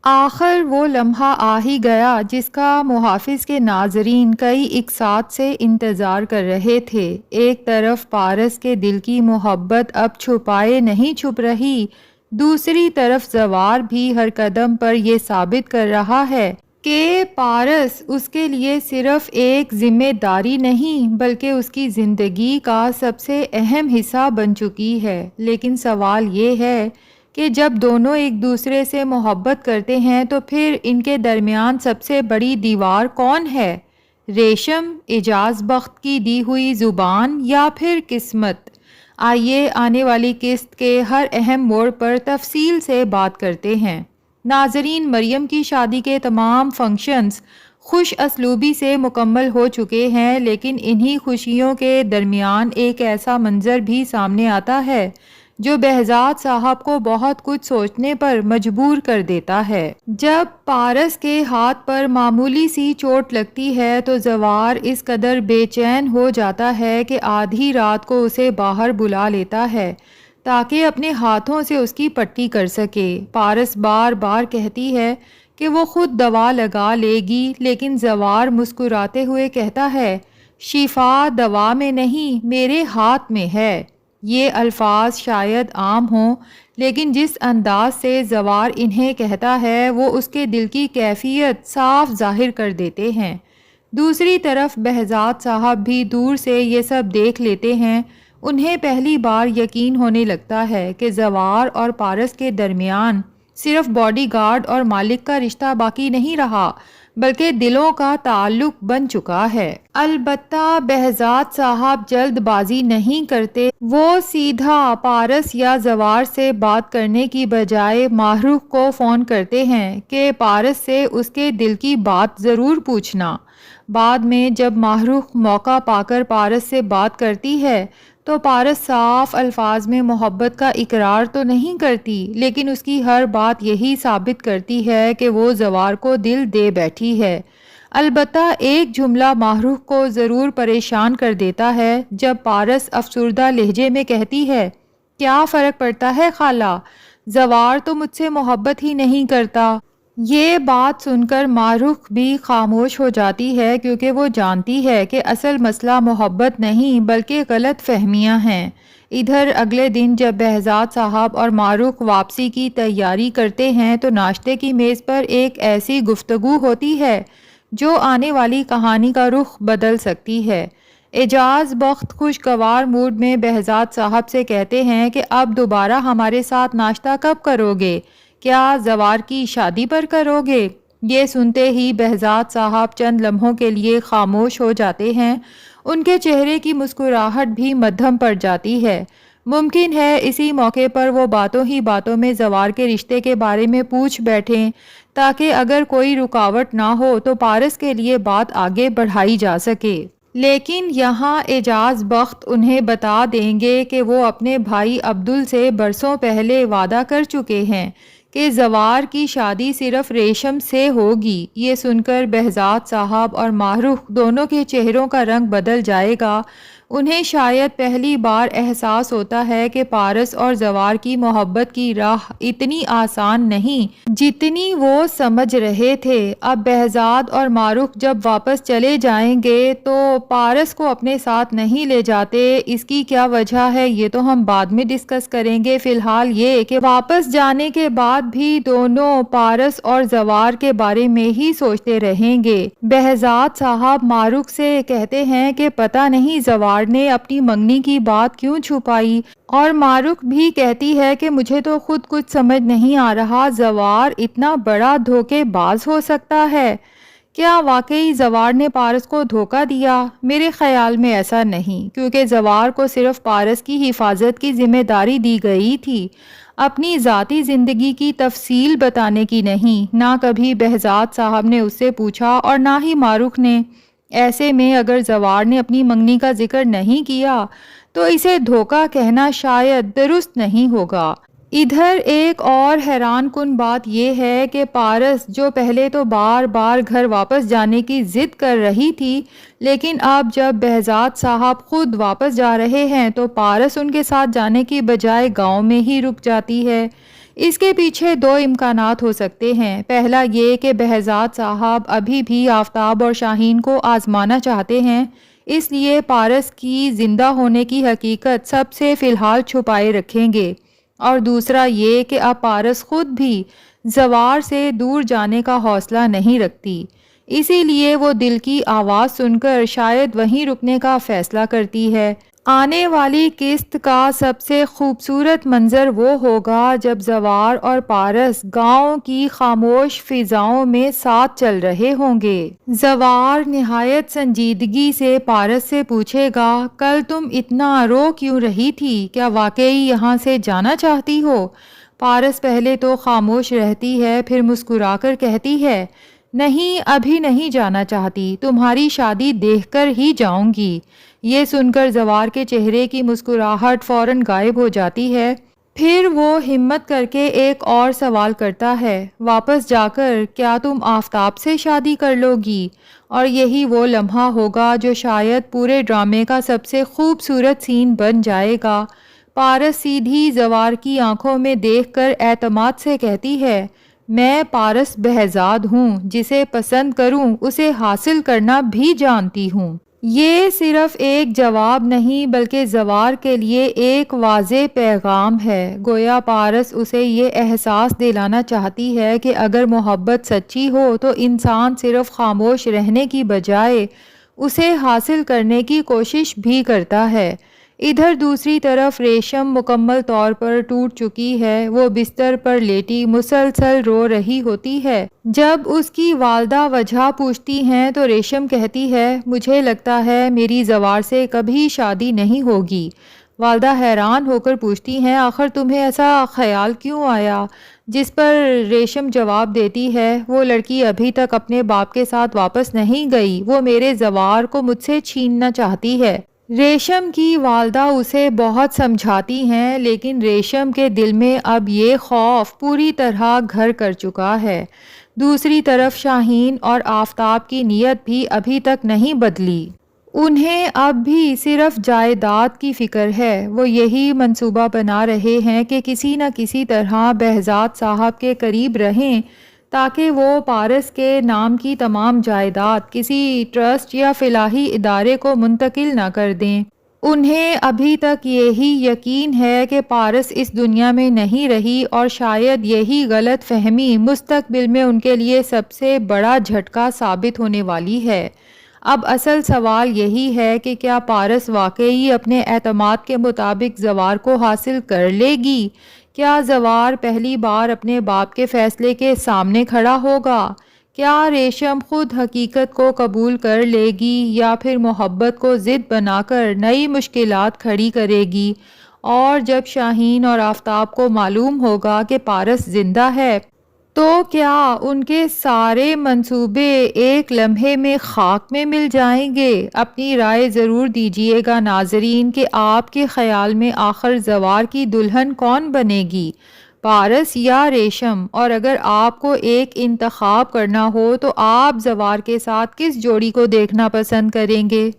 آخر وہ لمحہ آ ہی گیا جس کا محافظ کے ناظرین کئی اقساط سے انتظار کر رہے تھے۔ ایک طرف پارس کے دل کی محبت اب چھپائے نہیں چھپ رہی، دوسری طرف زوار بھی ہر قدم پر یہ ثابت کر رہا ہے کہ پارس اس کے لیے صرف ایک ذمہ داری نہیں بلکہ اس کی زندگی کا سب سے اہم حصہ بن چکی ہے۔ لیکن سوال یہ ہے کہ جب دونوں ایک دوسرے سے محبت کرتے ہیں تو پھر ان کے درمیان سب سے بڑی دیوار کون ہے؟ ریشم، اعجاز بخت کی دی ہوئی زبان یا پھر قسمت؟ آئیے آنے والی قسط کے ہر اہم موڑ پر تفصیل سے بات کرتے ہیں۔ ناظرین، مریم کی شادی کے تمام فنکشنز خوش اسلوبی سے مکمل ہو چکے ہیں، لیکن انہی خوشیوں کے درمیان ایک ایسا منظر بھی سامنے آتا ہے جو بہزاد صاحب کو بہت کچھ سوچنے پر مجبور کر دیتا ہے۔ جب پارس کے ہاتھ پر معمولی سی چوٹ لگتی ہے تو زوار اس قدر بے چین ہو جاتا ہے کہ آدھی رات کو اسے باہر بلا لیتا ہے تاکہ اپنے ہاتھوں سے اس کی پٹی کر سکے۔ پارس بار بار کہتی ہے کہ وہ خود دوا لگا لے گی، لیکن زوار مسکراتے ہوئے کہتا ہے، شفا دوا میں نہیں میرے ہاتھ میں ہے۔ یہ الفاظ شاید عام ہوں، لیکن جس انداز سے زوار انہیں کہتا ہے وہ اس کے دل کی کیفیت صاف ظاہر کر دیتے ہیں۔ دوسری طرف بہزاد صاحب بھی دور سے یہ سب دیکھ لیتے ہیں۔ انہیں پہلی بار یقین ہونے لگتا ہے کہ زوار اور پارس کے درمیان صرف باڈی گارڈ اور مالک کا رشتہ باقی نہیں رہا بلکہ دلوں کا تعلق بن چکا ہے۔ البتہ بہزاد صاحب جلد بازی نہیں کرتے، وہ سیدھا پارس یا زوار سے بات کرنے کی بجائے ماہروخ کو فون کرتے ہیں کہ پارس سے اس کے دل کی بات ضرور پوچھنا۔ بعد میں جب ماہروخ موقع پا کر پارس سے بات کرتی ہے تو پارس صاف الفاظ میں محبت کا اقرار تو نہیں کرتی، لیکن اس کی ہر بات یہی ثابت کرتی ہے کہ وہ زوار کو دل دے بیٹھی ہے۔ البتہ ایک جملہ ماہروخ کو ضرور پریشان کر دیتا ہے جب پارس افسردہ لہجے میں کہتی ہے، کیا فرق پڑتا ہے خالہ، زوار تو مجھ سے محبت ہی نہیں کرتا۔ یہ بات سن کر ماہروخ بھی خاموش ہو جاتی ہے کیونکہ وہ جانتی ہے کہ اصل مسئلہ محبت نہیں بلکہ غلط فہمیاں ہیں۔ ادھر اگلے دن جب بہزاد صاحب اور ماہروخ واپسی کی تیاری کرتے ہیں تو ناشتے کی میز پر ایک ایسی گفتگو ہوتی ہے جو آنے والی کہانی کا رخ بدل سکتی ہے۔ اعجاز بخت خوشگوار موڈ میں بہزاد صاحب سے کہتے ہیں کہ اب دوبارہ ہمارے ساتھ ناشتہ کب کرو گے؟ کیا زوار کی شادی پر کرو گے؟ یہ سنتے ہی بہزاد صاحب چند لمحوں کے لیے خاموش ہو جاتے ہیں، ان کے چہرے کی مسکراہٹ بھی مدھم پڑ جاتی ہے۔ ممکن ہے اسی موقع پر وہ باتوں ہی باتوں میں زوار کے رشتے کے بارے میں پوچھ بیٹھیں تاکہ اگر کوئی رکاوٹ نہ ہو تو پارس کے لیے بات آگے بڑھائی جا سکے۔ لیکن یہاں اعجاز بخت انہیں بتا دیں گے کہ وہ اپنے بھائی عبدل سے برسوں پہلے وعدہ کر چکے ہیں کہ زوار کی شادی صرف ریشم سے ہوگی۔ یہ سن کر بہزاد صاحب اور ماہروخ دونوں کے چہروں کا رنگ بدل جائے گا۔ انہیں شاید پہلی بار احساس ہوتا ہے کہ پارس اور زوار کی محبت کی راہ اتنی آسان نہیں جتنی وہ سمجھ رہے تھے۔ اب بہزاد اور ماہروخ جب واپس چلے جائیں گے تو پارس کو اپنے ساتھ نہیں لے جاتے۔ اس کی کیا وجہ ہے یہ تو ہم بعد میں ڈسکس کریں گے۔ فی الحال یہ کہ واپس جانے کے بعد بھی دونوں پارس اور زوار کے بارے میں ہی سوچتے رہیں گے۔ بہزاد صاحب ماہروخ سے کہتے ہیں کہ پتہ نہیں زوار نے اپنی منگنی کی بات کیوں چھپائی، اور ماہروخ بھی کہتی ہے کہ مجھے تو خود کچھ سمجھ نہیں آ رہا، زوار اتنا بڑا دھوکے باز ہو سکتا ہے؟ کیا واقعی زوار نے پارس کو دھوکہ دیا؟ میرے خیال میں ایسا نہیں، کیونکہ زوار کو صرف پارس کی حفاظت کی ذمہ داری دی گئی تھی، اپنی ذاتی زندگی کی تفصیل بتانے کی نہیں۔ نہ کبھی بہزاد صاحب نے اس سے پوچھا اور نہ ہی ماہروخ نے۔ ایسے میں اگر زوار نے اپنی منگنی کا ذکر نہیں کیا تو اسے دھوکہ کہنا شاید درست نہیں ہوگا۔ ادھر ایک اور حیران کن بات یہ ہے کہ پارس جو پہلے تو بار بار گھر واپس جانے کی ضد کر رہی تھی، لیکن اب جب بہزاد صاحب خود واپس جا رہے ہیں تو پارس ان کے ساتھ جانے کی بجائے گاؤں میں ہی رک جاتی ہے۔ اس کے پیچھے دو امکانات ہو سکتے ہیں۔ پہلا یہ کہ بہزاد صاحب ابھی بھی آفتاب اور شاہین کو آزمانا چاہتے ہیں، اس لیے پارس کی زندہ ہونے کی حقیقت سب سے فی الحال چھپائے رکھیں گے، اور دوسرا یہ کہ اب پارس خود بھی زوار سے دور جانے کا حوصلہ نہیں رکھتی، اسی لیے وہ دل کی آواز سن کر شاید وہیں رکنے کا فیصلہ کرتی ہے۔ آنے والی قسط کا سب سے خوبصورت منظر وہ ہوگا جب زوار اور پارس گاؤں کی خاموش فضاؤں میں ساتھ چل رہے ہوں گے۔ زوار نہایت سنجیدگی سے پارس سے پوچھے گا، کل تم اتنا رو کیوں رہی تھی؟ کیا واقعی یہاں سے جانا چاہتی ہو؟ پارس پہلے تو خاموش رہتی ہے، پھر مسکرا کر کہتی ہے، نہیں، ابھی نہیں جانا چاہتی، تمہاری شادی دیکھ کر ہی جاؤں گی۔ یہ سن کر زوار کے چہرے کی مسکراہٹ فوراً غائب ہو جاتی ہے۔ پھر وہ ہمت کر کے ایک اور سوال کرتا ہے، واپس جا کر کیا تم آفتاب سے شادی کر لو گی؟ اور یہی وہ لمحہ ہوگا جو شاید پورے ڈرامے کا سب سے خوبصورت سین بن جائے گا۔ پارس سیدھی زوار کی آنکھوں میں دیکھ کر اعتماد سے کہتی ہے، میں پارس بہزاد ہوں، جسے پسند کروں اسے حاصل کرنا بھی جانتی ہوں۔ یہ صرف ایک جواب نہیں بلکہ زوار کے لیے ایک واضح پیغام ہے، گویا پارس اسے یہ احساس دلانا چاہتی ہے کہ اگر محبت سچی ہو تو انسان صرف خاموش رہنے کی بجائے اسے حاصل کرنے کی کوشش بھی کرتا ہے۔ ادھر دوسری طرف ریشم مکمل طور پر ٹوٹ چکی ہے، وہ بستر پر لیٹی مسلسل رو رہی ہوتی ہے۔ جب اس کی والدہ وجہ پوچھتی ہیں تو ریشم کہتی ہے، مجھے لگتا ہے میری زوار سے کبھی شادی نہیں ہوگی۔ والدہ حیران ہو کر پوچھتی ہیں، آخر تمہیں ایسا خیال کیوں آیا؟ جس پر ریشم جواب دیتی ہے، وہ لڑکی ابھی تک اپنے باپ کے ساتھ واپس نہیں گئی، وہ میرے زوار کو مجھ سے چھیننا چاہتی ہے۔ ریشم کی والدہ اسے بہت سمجھاتی ہیں، لیکن ریشم کے دل میں اب یہ خوف پوری طرح گھر کر چکا ہے۔ دوسری طرف شاہین اور آفتاب کی نیت بھی ابھی تک نہیں بدلی۔ انہیں اب بھی صرف جائیداد کی فکر ہے۔ وہ یہی منصوبہ بنا رہے ہیں کہ کسی نہ کسی طرح بہزاد صاحب کے قریب رہیں تاکہ وہ پارس کے نام کی تمام جائیداد کسی ٹرسٹ یا فلاحی ادارے کو منتقل نہ کر دیں۔ انہیں ابھی تک یہی یقین ہے کہ پارس اس دنیا میں نہیں رہی، اور شاید یہی غلط فہمی مستقبل میں ان کے لیے سب سے بڑا جھٹکا ثابت ہونے والی ہے۔ اب اصل سوال یہی ہے کہ کیا پارس واقعی اپنے اعتماد کے مطابق زوار کو حاصل کر لے گی؟ کیا زوار پہلی بار اپنے باپ کے فیصلے کے سامنے کھڑا ہوگا؟ کیا ریشم خود حقیقت کو قبول کر لے گی یا پھر محبت کو ضد بنا کر نئی مشکلات کھڑی کرے گی؟ اور جب شاہین اور آفتاب کو معلوم ہوگا کہ پارس زندہ ہے تو کیا ان کے سارے منصوبے ایک لمحے میں خاک میں مل جائیں گے؟ اپنی رائے ضرور دیجیے گا ناظرین کہ آپ کے خیال میں آخر زوار کی دلہن کون بنے گی، پارس یا ریشم؟ اور اگر آپ کو ایک انتخاب کرنا ہو تو آپ زوار کے ساتھ کس جوڑی کو دیکھنا پسند کریں گے؟